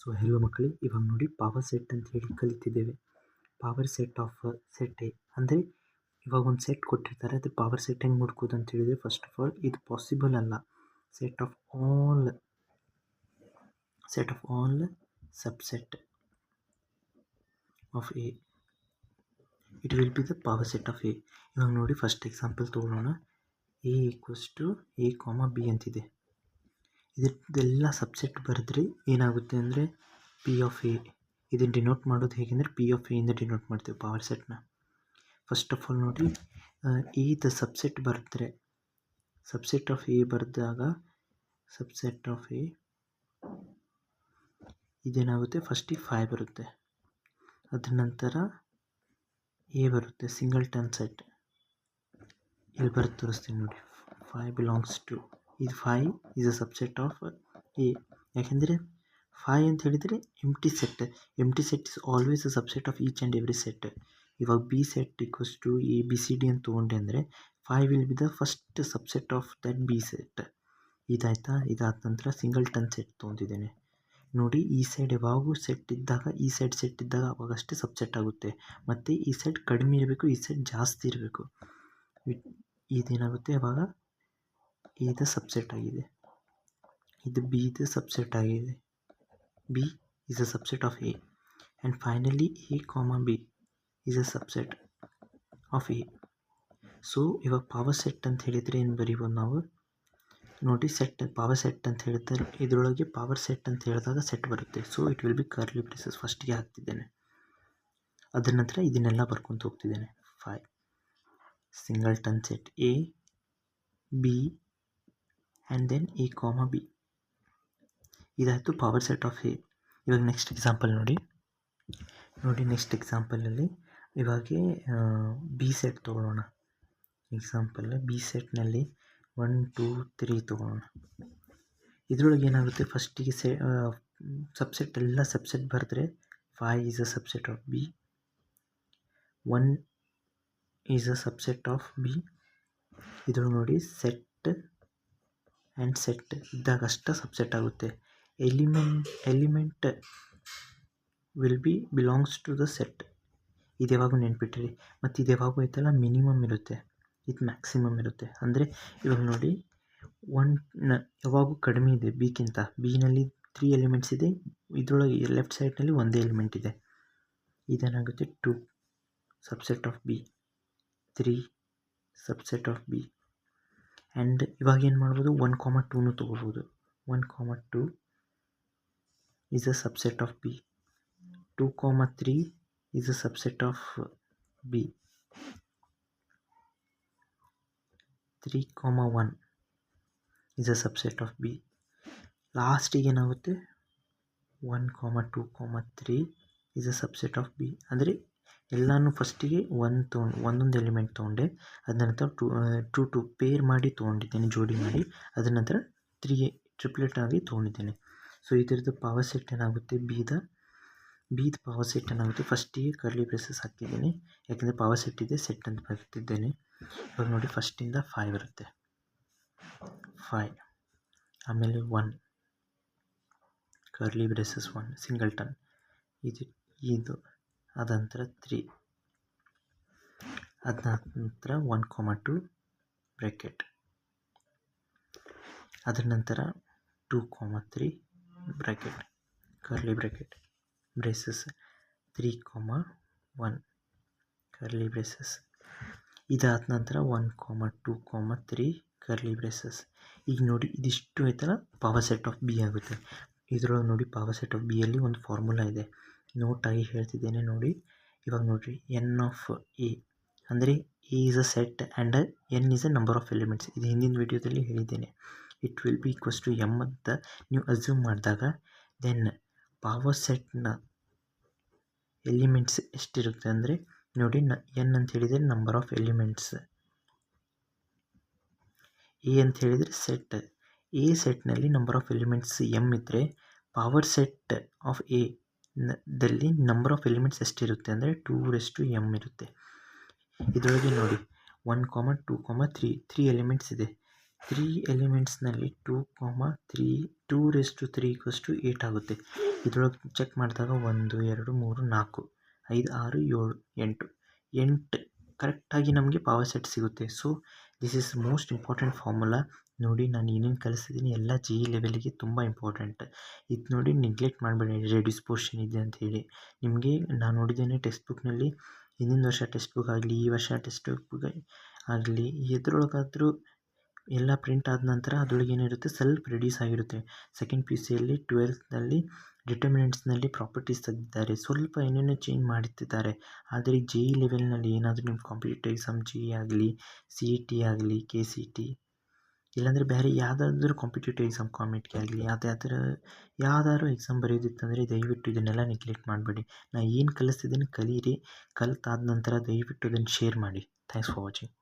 So hello ಮಕ್ಕಳೇ, ಇವಾಗ ನೋಡಿ ಪವರ್ ಸೆಟ್ ಅಂತ ಹೇಳಿ ಕಲಿತಿದ್ದೇವೆ. Power set of set A ಅಂದರೆ ಇವಾಗ ಒಂದು ಸೆಟ್ ಕೊಟ್ಟಿರ್ತಾರೆ, ಅದು ಪವರ್ ಸೆಟ್ ಹೆಂಗೆ ಹುಡ್ಕೋದು ಅಂತ ಹೇಳಿದರೆ, ಫಸ್ಟ್ ಆಫ್ ಆಲ್ ಇದು ಪಾಸಿಬಲ್ ಅಲ್ಲ. Set of all subset of A, it will be the power set of A. ಇವಾಗ ನೋಡಿ ಫಸ್ಟ್ ಎಕ್ಸಾಂಪಲ್ ತೊಗೊಳ್ಳೋಣ. A equals to A comma B ಅಂತಿದೆ. ಇದೆಲ್ಲ ಸಬ್ಸೆಟ್ ಬರೆದ್ರೆ ಏನಾಗುತ್ತೆ ಅಂದರೆ ಪಿ ಆಫ್ ಎ. ಇದನ್ನು ಡಿನೋಟ್ ಮಾಡೋದು ಹೇಗೆಂದರೆ ಪಿ ಆಫ್ ಎ ಇಂದ ಡಿನೋಟ್ ಮಾಡ್ತೀವಿ ಪವರ್ ಸೆಟ್ನ. ಫಸ್ಟ್ ಆಫ್ ಆಲ್ ನೋಡಿ, ಈದ ಸಬ್ಸೆಟ್ ಬರೆದ್ರೆ, ಸಬ್ಸೆಟ್ ಆಫ್ ಎ ಬರೆದಾಗ ಸಬ್ಸೆಟ್ ಆಫ್ ಎ ಇದೇನಾಗುತ್ತೆ, ಫಸ್ಟಿಗೆ 5 ಬರುತ್ತೆ. ಅದರ ನಂತರ ಎ ಬರುತ್ತೆ, ಸಿಂಗಲ್ಟನ್ ಸೆಟ್. ಇಲ್ಲಿ ಬರುತ್ತೆ ತೋರಿಸ್ತೀನಿ ನೋಡಿ. 5 ಬಿಲಾಂಗ್ಸ್ ಟು, ಇದು 5 is a subset of A. ಯಾಕೆಂದರೆ 5 ಅಂತ ಹೇಳಿದರೆ empty set is always a subset of each and every set. ಇವಾಗ B set equals to A B C D ಅಂತ ತೊಗೊಂಡೆ ಅಂದರೆ 5 will be the first subset of that B set. ಇದಾಯ್ತಾ? ಇದಾದ ನಂತರ ಸಿಂಗಲ್ಟನ್ ಸೆಟ್ ತೊಗೊಂಡಿದ್ದೇನೆ ನೋಡಿ. ಈ ಸೈಡ್ ಯಾವಾಗೂ ಸೆಟ್ ಇದ್ದಾಗ, ಈ ಸೈಡ್ ಸೆಟ್ ಇದ್ದಾಗ ಅವಾಗಷ್ಟೇ ಸಬ್ಸೆಟ್ ಆಗುತ್ತೆ. ಮತ್ತು ಈ ಸೈಡ್ ಕಡಿಮೆ ಇರಬೇಕು, ಈ ಸೈಡ್ ಜಾಸ್ತಿ ಇರಬೇಕು. ಇದೇನಾಗುತ್ತೆ, ಅವಾಗ ಇದು ಸಬ್ಸೆಟ್ ಆಗಿದೆ, ಇದು ಬಿ ಇದು ಸಬ್ಸೆಟ್ ಆಗಿದೆ. B is a subset of A. And finally A comma B is a subset of A. So ಇವಾಗ ಪವರ್ ಸೆಟ್ ಅಂತ ಹೇಳಿದರೆ ಏನು ಬರೀಬೋದು ನಾವು ನೋಡಿ. ಸೆಟ್ ಪವರ್ ಸೆಟ್ ಅಂತ ಹೇಳ್ತಾರೆ, ಇದರೊಳಗೆ ಪವರ್ ಸೆಟ್ ಅಂತ ಹೇಳಿದಾಗ ಸೆಟ್ ಬರುತ್ತೆ. So it will be curly braces ಫಸ್ಟಿಗೆ ಹಾಕ್ತಿದ್ದೇನೆ. ಅದರ ನಂತರ ಇದನ್ನೆಲ್ಲ ಬರ್ಕೊತ ಹೋಗ್ತಿದ್ದೇನೆ. 5 singleton set A B and then A comma B. ಇದಾಯಿತು ಪವರ್ ಸೆಟ್ ಆಫ್ ಎ. ಇವಾಗ ನೆಕ್ಸ್ಟ್ ಎಕ್ಸಾಂಪಲ್ ನೋಡಿ. ನೆಕ್ಸ್ಟ್ ಎಕ್ಸಾಂಪಲಲ್ಲಿ ಇವಾಗ ಬಿ ಸೆಟ್ ತೊಗೊಳ್ಳೋಣ. ಎಕ್ಸಾಂಪಲ್ ಬಿ ಸೆಟ್ನಲ್ಲಿ 1 2 3 ತೊಗೊಳ್ಳೋಣ. ಇದರೊಳಗೆ ಏನಾಗುತ್ತೆ, ಫಸ್ಟಿಗೆ ಸಬ್ಸೆಟ್ ಎಲ್ಲ ಸಬ್ಸೆಟ್ ಬರೆದ್ರೆ 5 is a subset of B, 1 is a subset of B. ಇದರೊಳಗೆ ನೋಡಿ ಸೆಟ್ ಆ್ಯಂಡ್ ಸೆಟ್ ಇದ್ದಾಗ ಅಷ್ಟೇ ಸಬ್ಸೆಟ್ ಆಗುತ್ತೆ. Element will be belongs to the set. ಇದು ಯಾವಾಗೂ ನೆನ್ಪಿಟ್ಟಿರಿ. ಮತ್ತು ಇದು ಯಾವಾಗೂ ಐತಲ್ಲ ಮಿನಿಮಮ್ ಇರುತ್ತೆ, ಇದು ಮ್ಯಾಕ್ಸಿಮಮ್ ಇರುತ್ತೆ. ಅಂದರೆ ಇವಾಗ ನೋಡಿ 1 ಯಾವಾಗೂ ಕಡಿಮೆ ಇದೆ ಬಿಗಿಂತ. ಬಿನಲ್ಲಿ 3 ಎಲಿಮೆಂಟ್ಸ್ ಇದೆ, ಇದರೊಳಗೆ ಲೆಫ್ಟ್ ಸೈಡ್ನಲ್ಲಿ ಒಂದೇ ಎಲಿಮೆಂಟ್ ಇದೆ. ಇದೇನಾಗುತ್ತೆ 2 subset of B, 3 subset of B. And ಇವಾಗ ಏನು ಮಾಡ್ಬೋದು, 1 2 ತೊಗೋಬೋದು. 1 2 is a subset of B, 2 3 is a subset of B, 3 1 is a subset of B. ಲಾಸ್ಟಿಗೆ ಏನಾಗುತ್ತೆ, 1 2 3 is a subset of B. ಅಂದರೆ ಎಲ್ಲನೂ ಫಸ್ಟಿಗೆ ಒಂದೊಂದು ಎಲಿಮೆಂಟ್ ತೊಗೊಂಡೆ, ಅದ ನಂತರ 2 ಪೇರ್ ಮಾಡಿ ತೊಗೊಂಡಿದ್ದೇನೆ, ಜೋಡಿ ಮಾಡಿ. ಅದರ ನಂತರ 3 ಟ್ರಿಪ್ಲೆಟ್ ಆಗಿ ತೊಗೊಂಡಿದ್ದೇನೆ. ಸೊ ಇದರದ್ದು ಪವರ್ ಸೆಟ್ ಏನಾಗುತ್ತೆ, ಬಿದ ಪವರ್ ಸೆಟ್ ಏನಾಗುತ್ತೆ, ಫಸ್ಟಿಗೆ ಕರ್ಲಿ ಬ್ರೇಸಸ್ ಹಾಕ್ತಿದ್ದೀನಿ. ಯಾಕೆಂದರೆ ಪವರ್ ಸೆಟ್ ಇದೆ, ಸೆಟ್ ಅಂತ ಬರ್ತಿದ್ದೇನೆ. ಇವಾಗ ನೋಡಿ ಫಸ್ಟಿಂದ 5 ಬರುತ್ತೆ, 5 ಆಮೇಲೆ 1 ಕರ್ಲಿ ಬ್ರೇಸಸ್ 1 ಸಿಂಗಲ್ಟನ್, ಇದು ಅದ ನಂತರ 3, ಅದ ನಂತರ 1 2 ಬ್ರ್ಯಾಕೆಟ್, ಅದರ ನಂತರ 2 3 bracket, curly bracket braces, 3 1 curly braces. ಇದಾದ ನಂತರ 1 2 3 ಕರ್ಲಿ ಬ್ರೇಸಸ್. ಈಗ ನೋಡಿ ಇದಿಷ್ಟು ಐತಲ್ಲ ಪವರ್ ಸೆಟ್ ಆಫ್ ಬಿ ಆಗುತ್ತೆ. ಇದರೊಳಗೆ ನೋಡಿ ಪವರ್ ಸೆಟ್ ಆಫ್ ಬಿಯಲ್ಲಿ ಒಂದು ಫಾರ್ಮುಲಾ ಇದೆ, ನೋಟಾಗಿ ಹೇಳ್ತಿದ್ದೇನೆ ನೋಡಿ. ಇವಾಗ ನೋಡಿರಿ, ಎನ್ ಆಫ್ ಎ ಅಂದರೆ A is a set and N is a number of elements. ಇದು ಹಿಂದಿನ ವಿಡಿಯೋದಲ್ಲಿ ಹೇಳಿದ್ದೇನೆ. It will be equals to M ಅಂತ ನೀವು ಅಸ್ಯೂಮ್ ಮಾಡಿದಾಗ, ದೆನ್ ಪವರ್ ಸೆಟ್ನ ಎಲಿಮೆಂಟ್ಸ್ ಎಷ್ಟಿರುತ್ತೆ ಅಂದರೆ ನೋಡಿ, ಎನ್ ಅಂತ ಹೇಳಿದರೆ ನಂಬರ್ ಆಫ್ ಎಲಿಮೆಂಟ್ಸ್, ಎ ಅಂತ ಹೇಳಿದರೆ ಸೆಟ್. ಎ ಸೆಟ್ನಲ್ಲಿ ನಂಬರ್ ಆಫ್ ಎಲಿಮೆಂಟ್ಸ್ ಎಮ್ ಇದ್ದರೆ, ಪವರ್ ಸೆಟ್ ಆಫ್ ಎ ದಲ್ಲಿ ನಂಬರ್ ಆಫ್ ಎಲಿಮೆಂಟ್ಸ್ ಎಷ್ಟಿರುತ್ತೆ ಅಂದರೆ 2m ಇರುತ್ತೆ. ಇದರೊಳಗೆ ನೋಡಿ 1 2 3 ಎಲಿಮೆಂಟ್ಸ್ ಇದೆ. 3 ಎಲಿಮೆಂಟ್ಸ್ನಲ್ಲಿ 2 3 2 8 ಆಗುತ್ತೆ. ಇದ್ರೊಳಗೆ ಚೆಕ್ ಮಾಡಿದಾಗ 1 2 3 4 5 6 7 8 ಕರೆಕ್ಟಾಗಿ ನಮಗೆ ಪವರ್ ಸೆಟ್ ಸಿಗುತ್ತೆ. So this is most important formula. ನೋಡಿ ನಾನು ಏನೇನು ಕಲಿಸ್ತಿದ್ದೀನಿ ಎಲ್ಲ ಜಿ ಇ ಲೆವೆಲಿಗೆ ತುಂಬ ಇಂಪಾರ್ಟೆಂಟ್. ಇದು ನೋಡಿ ನೆಗ್ಲೆಕ್ಟ್ ಮಾಡಬೇಡಿ, ರೆಡ್ಯೂಸ್ ಪೋರ್ಷನ್ ಇದೆ ಅಂಥೇಳಿ. ನಿಮಗೆ ನಾನು ನೋಡಿದ್ದೇನೆ ಟೆಕ್ಸ್ಟ್ ಬುಕ್ನಲ್ಲಿ, ಹಿಂದಿನ ವರ್ಷ ಟೆಕ್ಸ್ಟ್ ಬುಕ್ ಆಗಲಿ, ಈ ವರ್ಷ ಟೆಕ್ಸ್ಟ್ ಬುಕ್ ಆಗಲಿ, ಎದ್ರೊಳಗಾದರೂ ಎಲ್ಲ ಪ್ರಿಂಟ್ ಆದ ನಂತರ ಅದರೊಳಗೆ ಏನಿರುತ್ತೆ ಸ್ವಲ್ಪ ರೆಡ್ಯೂಸ್ ಆಗಿರುತ್ತೆ. ಸೆಕೆಂಡ್ ಪಿ ಯು ಸಿಯಲ್ಲಿ 12ನಲ್ಲಿ ಡಿಟರ್ಮಿನೆಂಟ್ಸ್ನಲ್ಲಿ ಪ್ರಾಪರ್ಟೀಸ್ ತೆಗೆದಿದ್ದಾರೆ, ಸ್ವಲ್ಪ ಏನೇನೋ ಚೇಂಜ್ ಮಾಡುತ್ತಿದ್ದಾರೆ. ಆದರೆ ಜೆ ಇ ಲೆವೆಲ್ನಲ್ಲಿ ಏನಾದರೂ ನಿಮ್ಮ ಕಾಂಪಿಟೇಟಿವ್ ಎಕ್ಸಾಮ್ ಜಿ ಇ ಆಗಲಿ, ಸಿ ಇ ಟಿ ಆಗಲಿ, ಕೆ ಸಿ ಟಿ, ಇಲ್ಲಾಂದರೆ ಬೇರೆ ಯಾವುದಾದ್ರೂ ಕಾಂಪಿಟೇಟಿವ್ ಎಕ್ಸಾಮ್ ಕಾಮೆಟ್ಗೆ ಆಗಲಿ ಯಾವ್ದಾದ್ರು ಎಕ್ಸಾಮ್ ಬರೆಯೋದಿತ್ತಂದರೆ ದಯವಿಟ್ಟು ಇದನ್ನೆಲ್ಲ ನೆಗ್ಲೆಕ್ಟ್ ಮಾಡಬೇಡಿ. ನಾನು ಏನು ಕಲಿಸ್ತಿದ್ದೀನಿ ಕಲೀರಿ. ಕಲಿತಾದ ನಂತರ ದಯವಿಟ್ಟು ಅದನ್ನು ಶೇರ್ ಮಾಡಿ. Thanks for watching.